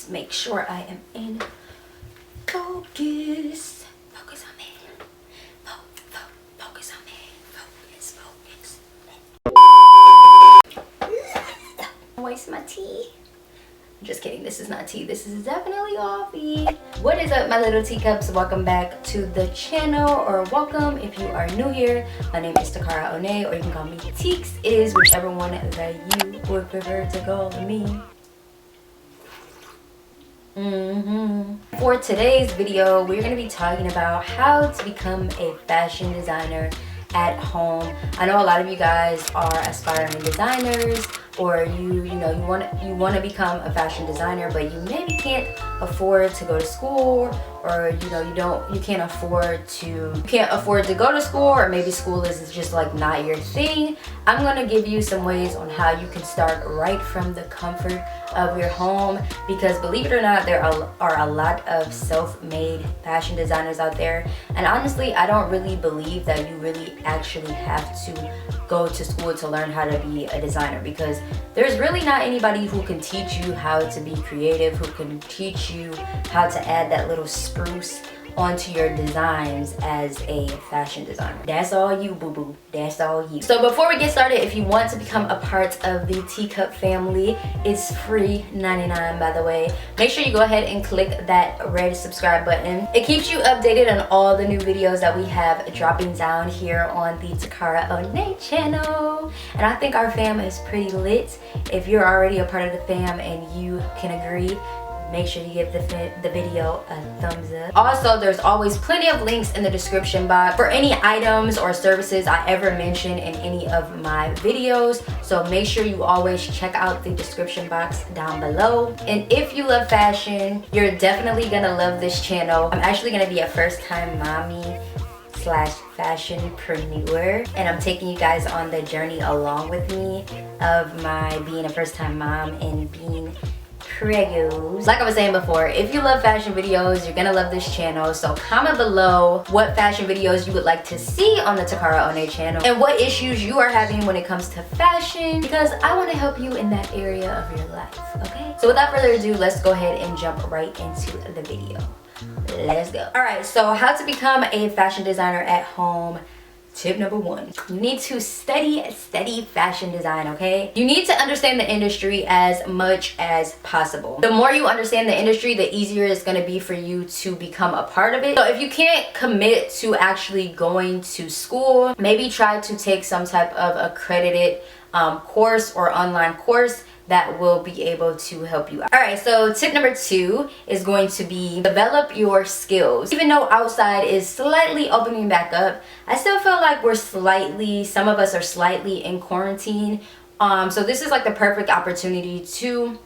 Let's make sure I am in focus. Focus on me. Focus on me. Focus. Waste my tea. Just kidding, this is not tea, this is definitely coffee. What is up, my little teacups? Welcome back to the channel, or welcome if you are new here. My name is TAKARAONEA, or you can call me Teeks. It is whichever one that you would prefer to call me. For today's video, we're going to be talking about how to become a fashion designer at home. I know a lot of you guys are aspiring designers, or you want to become a fashion designer, but you maybe can't afford to go to school, or you can't afford to go to school, or maybe school is just like not your thing. I'm gonna give you some ways on how you can start right from the comfort of your home, because believe it or not, there are a lot of self-made fashion designers out there, and honestly I don't really believe that you really actually have to go to school to learn how to be a designer, because there's really not anybody who can teach you how to be creative, who can teach you how to add that little spruce onto your designs as a fashion designer. That's all you, boo-boo. That's all you. So before we get started, if you want to become a part of the Teacup family, it's free $99, by the way. Make sure you go ahead and click that red subscribe button. It keeps you updated on all the new videos that we have dropping down here on the TAKARAONEA channel. And I think our fam is pretty lit. If you're already a part of the fam and you can agree, make sure you give the video a thumbs up. Also, there's always plenty of links in the description box for any items or services I ever mention in any of my videos. So make sure you always check out the description box down below. And if you love fashion, you're definitely gonna love this channel. I'm actually gonna be a first-time mommy / fashionpreneur, and I'm taking you guys on the journey along with me of my being a first-time mom and being pregos. Like I was saying before, if you love fashion videos, you're gonna love this channel. So comment below what fashion videos you would like to see on the TAKARAONEA channel, and what issues you are having when it comes to fashion, because I want to help you in that area of your life. Okay, so without further ado, let's go ahead and jump right into the video. Let's go. All right, so how to become a fashion designer at home. Tip number 1, you need to study fashion design, okay? You need to understand the industry as much as possible. The more you understand the industry, the easier it's gonna be for you to become a part of it. So if you can't commit to actually going to school, maybe try to take some type of accredited course or online course that will be able to help you out. All right, so tip number 2 is going to be develop your skills. Even though outside is slightly opening back up, I still feel like some of us are slightly in quarantine. So this is like the perfect opportunity to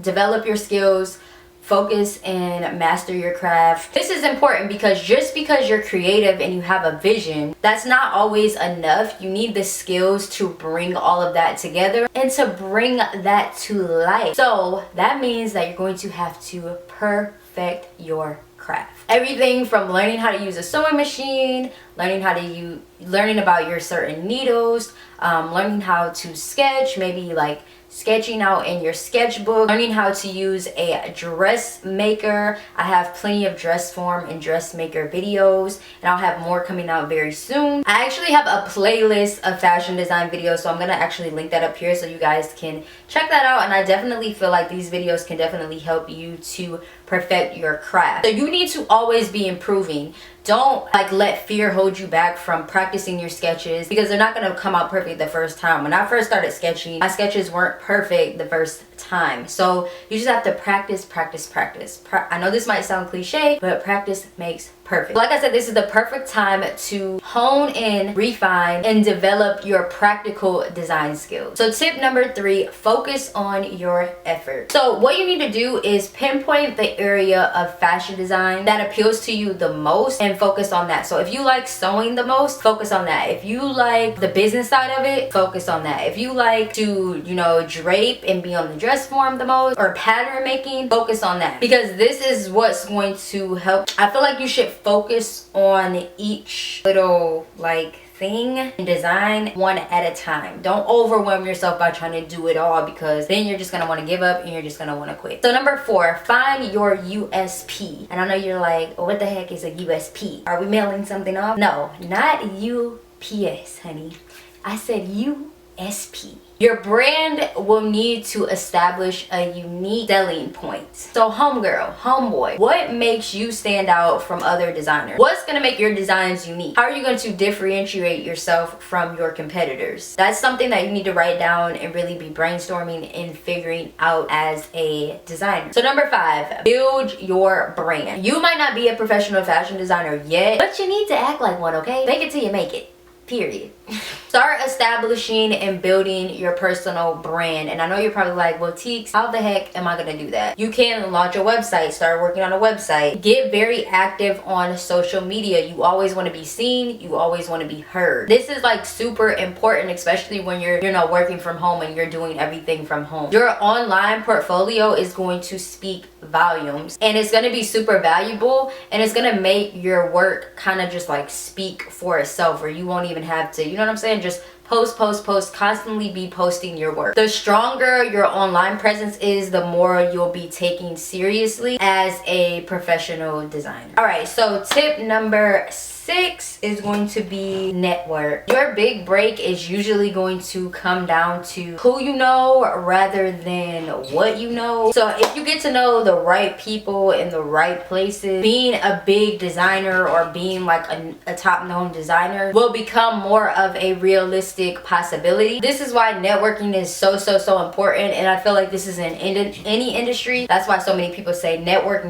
develop your skills, focus and master your craft. This is important because just because you're creative and you have a vision, that's not always enough. You need the skills to bring all of that together and to bring that to life. So that means that you're going to have to perfect your craft. Everything from learning how to use a sewing machine, learning about your certain needles, learning how to sketch, maybe like sketching out in your sketchbook, learning how to use a dressmaker. I have plenty of dress form and dressmaker videos, and I'll have more coming out very soon. I actually have a playlist of fashion design videos, so I'm gonna actually link that up here so you guys can check that out. And I definitely feel like these videos can definitely help you to perfect your craft. So you need to always be improving. Don't let fear hold you back from practicing your sketches, because they're not going to come out perfect the first time. When I first started sketching, my sketches weren't perfect the first time. So you just have to practice. I know this might sound cliche, but practice makes perfect. Like I said, this is the perfect time to hone in, refine, and develop your practical design skills. So tip number 3, focus on your effort. So what you need to do is pinpoint the area of fashion design that appeals to you the most and focus on that. So if you like sewing the most, focus on that. If you like the business side of it, focus on that. If you like to, drape and be on the dress form the most, or pattern making, focus on that, because this is what's going to help. I feel like you should focus on each little thing and design one at a time. Don't overwhelm yourself by trying to do it all, because then you're just gonna want to give up and you're just gonna want to quit. So number 4, find your USP. And I know you're like, what the heck is a USP? Are we mailing something off? No, not UPS, honey. I said USP. Your brand will need to establish a unique selling point. So homegirl, homeboy, what makes you stand out from other designers? What's gonna make your designs unique? How are you going to differentiate yourself from your competitors? That's something that you need to write down and really be brainstorming and figuring out as a designer. So number 5, build your brand. You might not be a professional fashion designer yet, but you need to act like one, okay? Fake it till you make it. Period. Start establishing and building your personal brand. And I know you're probably like, well, Teeks, how the heck am I gonna do that? You can launch a website, start working on a website, get very active on social media. You always want to be seen, you always want to be heard. This is like super important, especially when you're working from home and you're doing everything from home. Your online portfolio is going to speak volumes, and it's going to be super valuable, and it's going to make your work kind of just like speak for itself, or you won't even have to, you know what I'm saying, just post, constantly be posting your work. The stronger your online presence is, the more you'll be taken seriously as a professional designer. All right, so tip number 6 is going to be network. Your big break is usually going to come down to who you know rather than what you know. So if you get to know the right people in the right places, being a big designer or being like a top known designer will become more of a realistic possibility. This is why networking is so important, and I feel like this is in any industry. That's why so many people say network.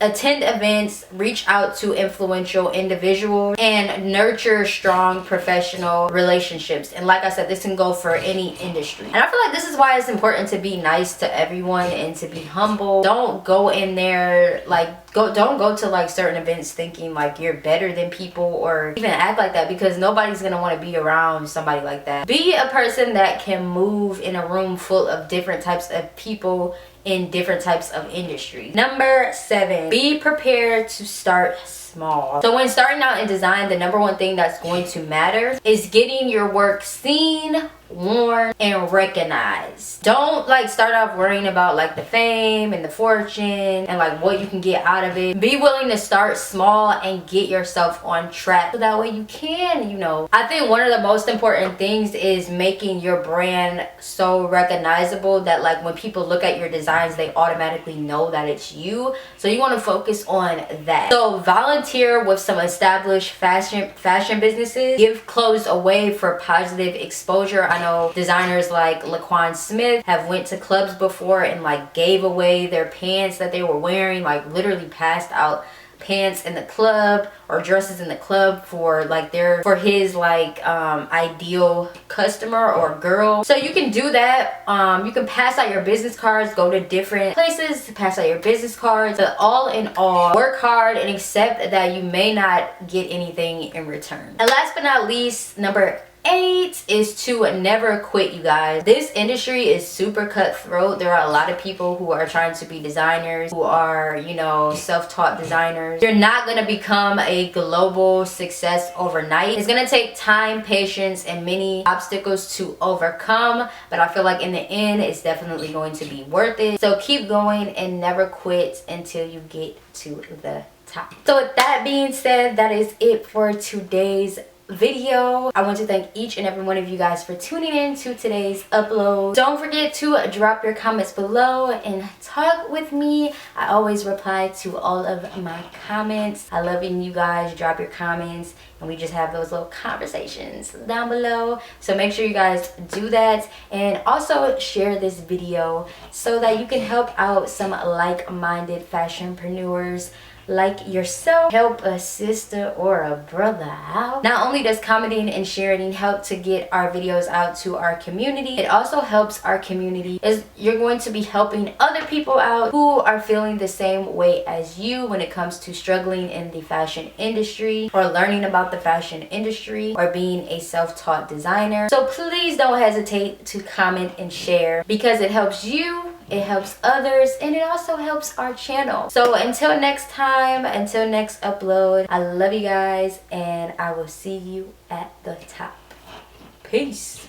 Attend events, reach out to influential individuals, and nurture strong professional relationships. And like I said, this can go for any industry. And I feel like this is why it's important to be nice to everyone and to be humble. Don't go in there like don't go to like certain events thinking like you're better than people, or even act like that, because nobody's gonna want to be around somebody like that. Be a person that can move in a room full of different types of people in different types of industry. Number 7, be prepared to start small. So when starting out in design, the number 1 thing that's going to matter is getting your work seen, worn, and recognized. Don't like start off worrying about like the fame and the fortune and like what you can get out of it. Be willing to start small and get yourself on track, so that way you can, you know. I think one of the most important things is making your brand so recognizable that like when people look at your designs, they automatically know that it's you. So you want to focus on that. So volunteer with some established fashion businesses. Give clothes away for positive exposure. I know designers like Laquan Smith have went to clubs before and like gave away their pants that they were wearing, like literally passed out pants in the club or dresses in the club for like his like ideal customer or girl. So you can do that. You can pass out your business cards, go to different places to pass out your business cards. But all in all, work hard and accept that you may not get anything in return. And last but not least, number 8 is to never quit, you guys. This industry is super cutthroat. There are a lot of people who are trying to be designers, who are, you know, self-taught designers. You're not gonna become a global success overnight. It's gonna take time, patience, and many obstacles to overcome, but I feel like in the end, it's definitely going to be worth it. So keep going and never quit until you get to the top. So with that being said, that is it for today's video. I want to thank each and every one of you guys for tuning in to today's upload. Don't forget to drop your comments below and talk with me. I always reply to all of my comments. I love when you guys drop your comments and we just have those little conversations down below. So make sure you guys do that, and also share this video so that you can help out some like-minded fashionpreneurs like yourself. Help a sister or a brother out. Not only does commenting and sharing help to get our videos out to our community, it also helps our community as you're going to be helping other people out who are feeling the same way as you when it comes to struggling in the fashion industry or learning about the fashion industry or being a self-taught designer. So please don't hesitate to comment and share, because it helps you it helps others, and it also helps our channel. So until next time, until next upload, I love you guys, and I will see you at the top. Peace.